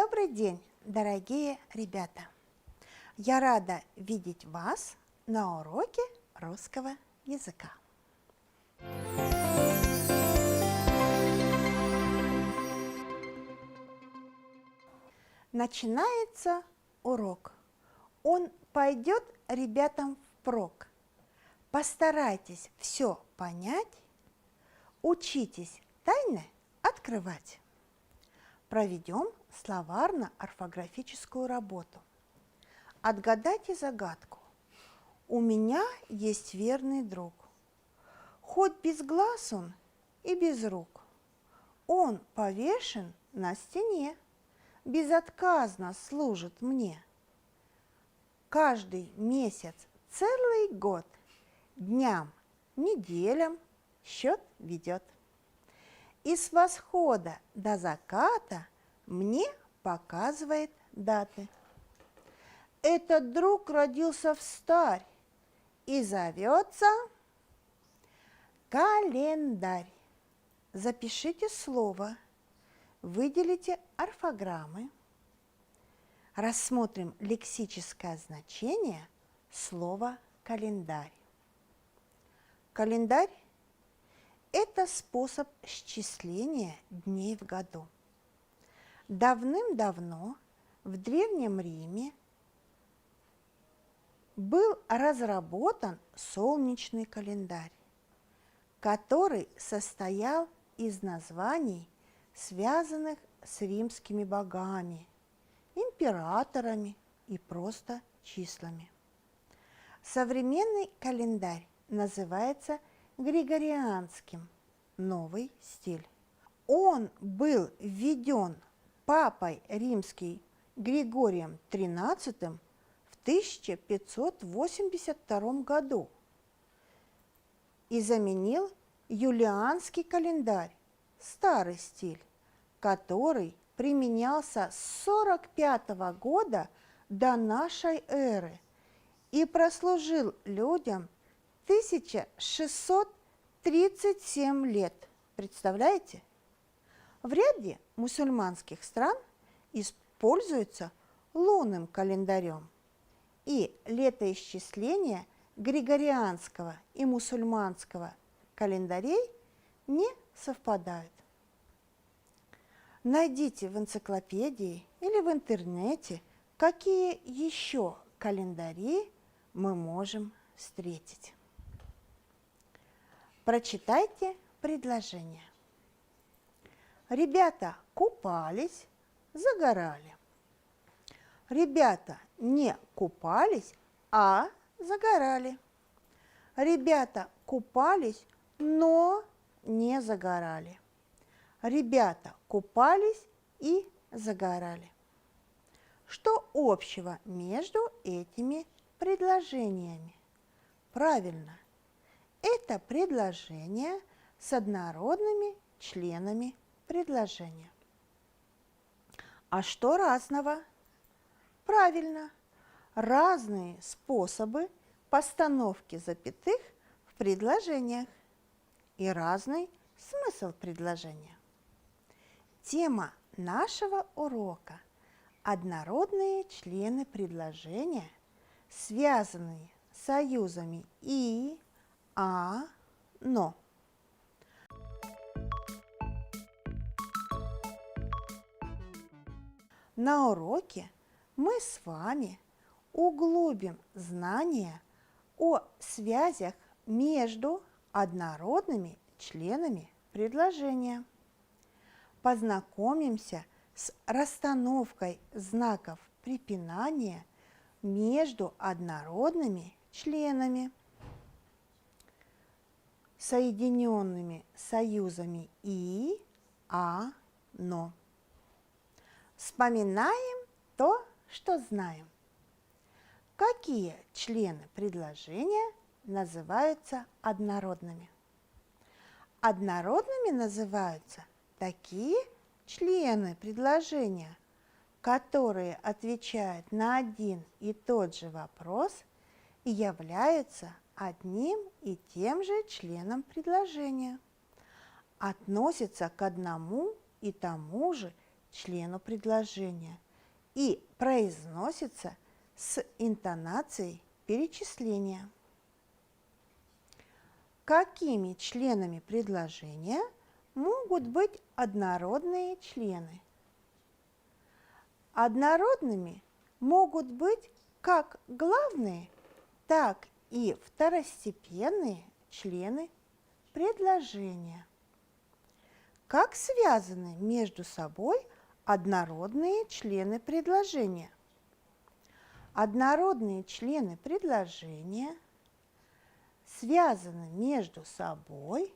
Добрый день, дорогие ребята! Я рада видеть вас на уроке русского языка. Начинается урок. Он пойдет ребятам впрок. Постарайтесь все понять, учитесь тайны открывать. Проведем словарно-орфографическую работу. Отгадайте загадку. У меня есть верный друг. Хоть без глаз он и без рук. Он повешен на стене, безотказно служит мне. Каждый месяц, целый год, дням, неделям счет ведет. И с восхода до заката мне показывает даты. Этот друг родился встарь и зовется календарь. Запишите слово, выделите орфограммы, рассмотрим лексическое значение слова календарь. Календарь – это способ счисления дней в году. Давным-давно в Древнем Риме был разработан солнечный календарь, который состоял из названий, связанных с римскими богами, императорами и просто числами. Современный календарь называется Григорианским, новый стиль. Он был введен папой римским Григорием XIII в 1582 году и заменил юлианский календарь, старый стиль, который применялся с 45 года до нашей эры и прослужил людям 1637 лет. Представляете? В ряде мусульманских стран используется лунным календарем, и летоисчисления григорианского и мусульманского календарей не совпадают. Найдите в энциклопедии или в интернете, какие еще календари мы можем встретить. Прочитайте предложение. Ребята купались, загорали. Ребята не купались, а загорали. Ребята купались, но не загорали. Ребята купались и загорали. Что общего между этими предложениями? Правильно, это предложение с однородными членами предложения. А что разного? Правильно, разные способы постановки запятых в предложениях и разный смысл предложения. Тема нашего урока – однородные члены предложения, связанные союзами и, а, но. На уроке мы с вами углубим знания о связях между однородными членами предложения. Познакомимся с расстановкой знаков препинания между однородными членами, соединенными союзами и, а, но. Вспоминаем то, что знаем. Какие члены предложения называются однородными? Однородными называются такие члены предложения, которые отвечают на один и тот же вопрос и являются одним и тем же членом предложения, относятся к одному и тому же члену предложения и произносится с интонацией перечисления. Какими членами предложения могут быть однородные члены? Однородными могут быть как главные, так и второстепенные члены предложения. Как связаны между собой однородные члены предложения? Однородные члены предложения связаны между собой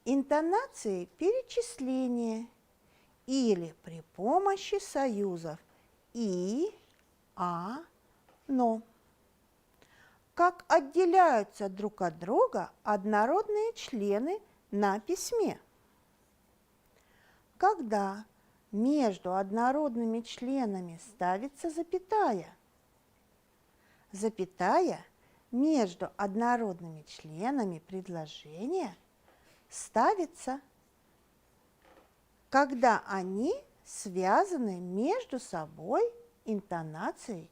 интонацией перечисления или при помощи союзов «и», «а», «но». Как отделяются друг от друга однородные члены на письме? Когда между однородными членами ставится запятая. Запятая между однородными членами предложения ставится, когда они связаны между собой интонацией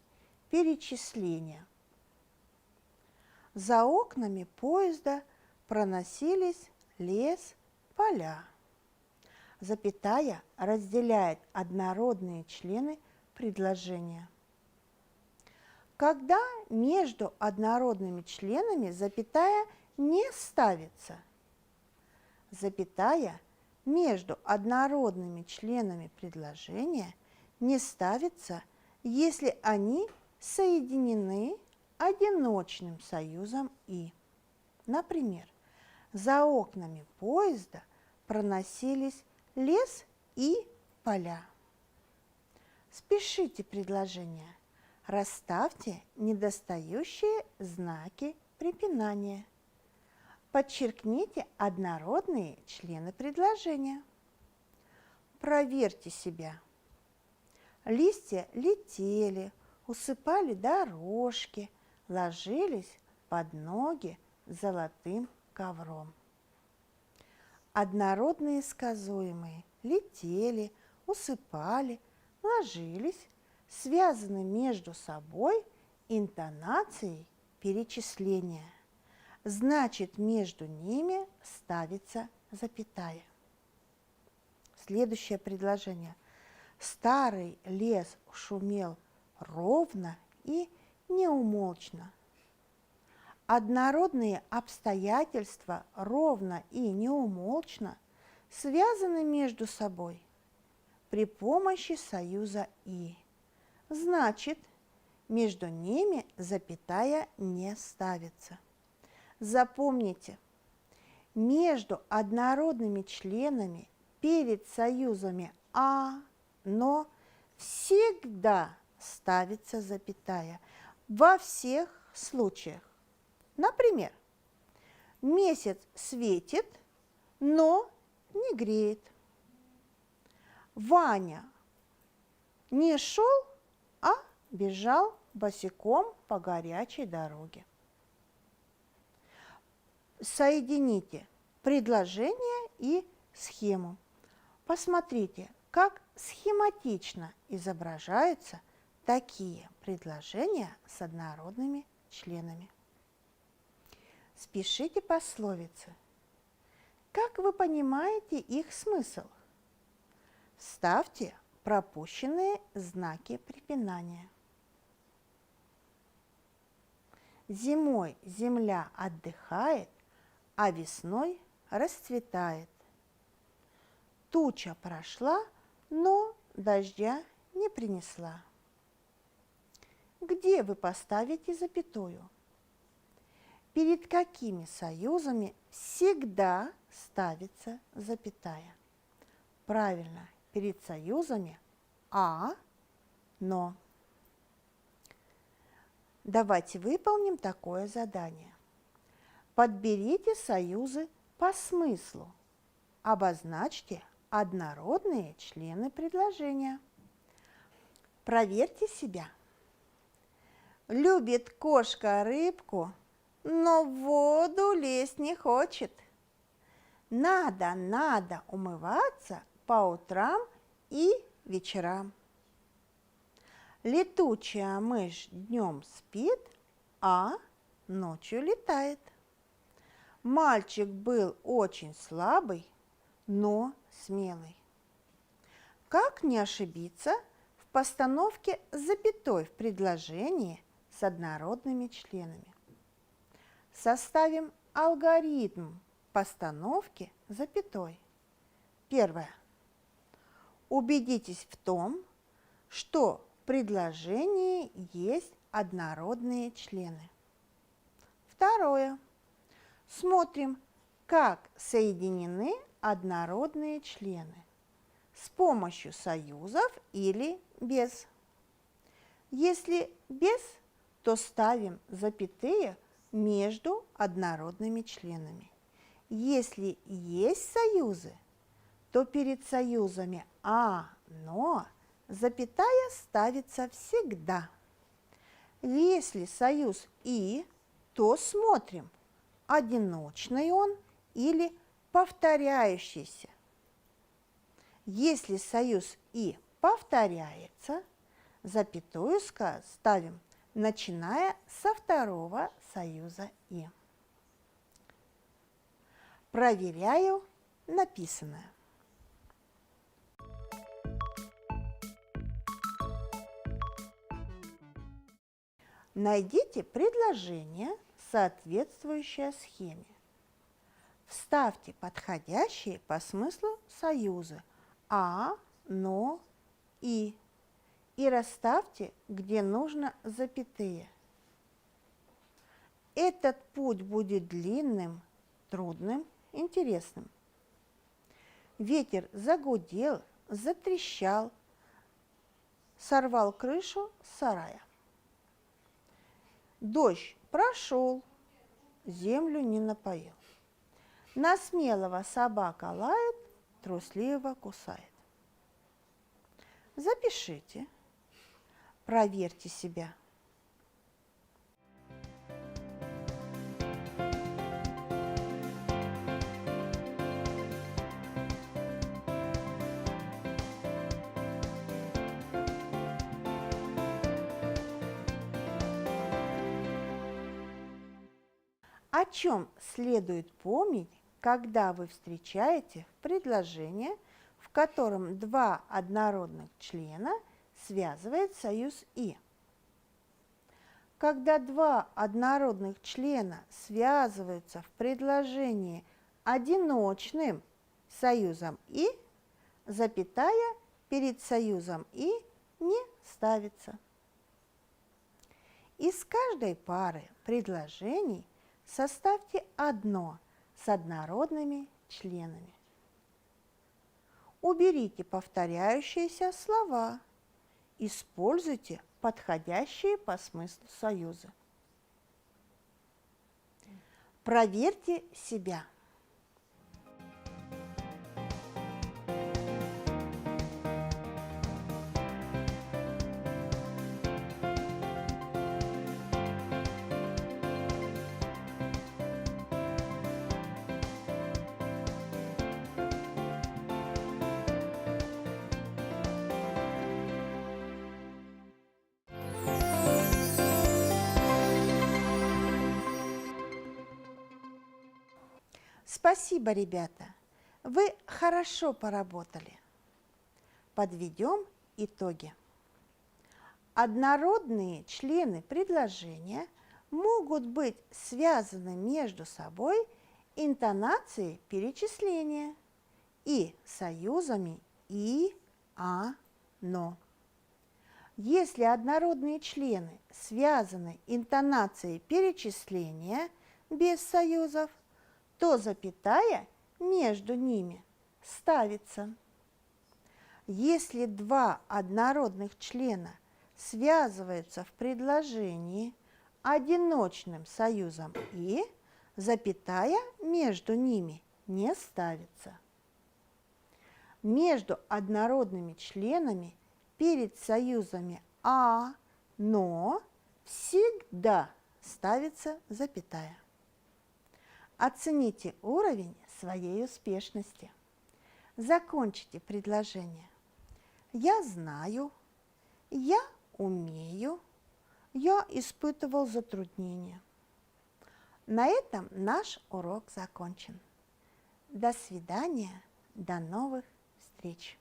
перечисления. За окнами поезда проносились лес, поля. Запятая разделяет однородные члены предложения. Когда между однородными членами запятая не ставится. Запятая между однородными членами предложения не ставится, если они соединены одиночным союзом «и». Например, за окнами поезда проносились лес и поля. Спешите предложения. Расставьте недостающие знаки препинания. Подчеркните однородные члены предложения. Проверьте себя. Листья летели, усыпали дорожки, ложились под ноги золотым ковром. Однородные сказуемые летели, усыпали, ложились, связаны между собой интонацией перечисления. Значит, между ними ставится запятая. Следующее предложение. Старый лес шумел ровно и неумолчно. Однородные обстоятельства ровно и неумолчно связаны между собой при помощи союза «и». Значит, между ними запятая не ставится. Запомните, между однородными членами перед союзами «а», «но» всегда ставится запятая во всех случаях. Например, месяц светит, но не греет. Ваня не шел, а бежал босиком по горячей дороге. Соедините предложение и схему. Посмотрите, как схематично изображаются такие предложения с однородными членами. Спешите пословицы. Как вы понимаете их смысл? Вставьте пропущенные знаки препинания. Зимой земля отдыхает, а весной расцветает. Туча прошла, но дождя не принесла. Где вы поставите запятую? Перед какими союзами всегда ставится запятая? Правильно, перед союзами «а», «но». Давайте выполним такое задание. Подберите союзы по смыслу. Обозначьте однородные члены предложения. Проверьте себя. Любит кошка рыбку, но в воду лезть не хочет. Надо умываться по утрам и вечерам. Летучая мышь днем спит, а ночью летает. Мальчик был очень слабый, но смелый. Как не ошибиться в постановке запятой в предложении с однородными членами? Составим алгоритм постановки запятой. Первое. Убедитесь в том, что в предложении есть однородные члены. Второе. Смотрим, как соединены однородные члены. С помощью союзов или без. Если без, то ставим запятые между однородными членами. Если есть союзы, то перед союзами «а», «но» запятая ставится всегда. Если союз «и», то смотрим, одиночный он или повторяющийся. Если союз «и» повторяется, запятую ставим, начиная со второго союза «и». Проверяю написанное. Найдите предложение, соответствующее схеме. Вставьте подходящие по смыслу союзы «а», «но», «и» расставьте, где нужно, запятые. Этот путь будет длинным, трудным, интересным. Ветер загудел, затрещал, сорвал крышу сарая. Дождь прошел, землю не напоил. На смелого собака лает, трусливо кусает. Запишите, проверьте себя. О чем следует помнить, когда вы встречаете предложение, в котором два однородных члена связывает союз «и»? Когда два однородных члена связываются в предложении одиночным союзом «и», запятая перед союзом «и» не ставится. Из каждой пары предложений составьте одно с однородными членами. Уберите повторяющиеся слова. Используйте подходящие по смыслу союзы. Проверьте себя. Спасибо, ребята! Вы хорошо поработали. Подведем итоги. Однородные члены предложения могут быть связаны между собой интонацией перечисления и союзами «и», «а», «но». Если однородные члены связаны интонацией перечисления без союзов, то запятая между ними ставится. Если два однородных члена связываются в предложении одиночным союзом «и», запятая между ними не ставится. Между однородными членами перед союзами «а», «но» всегда ставится запятая. Оцените уровень своей успешности. Закончите предложение. я знаю, я умею, я испытывал затруднения. На этом наш урок закончен. До свидания, до новых встреч!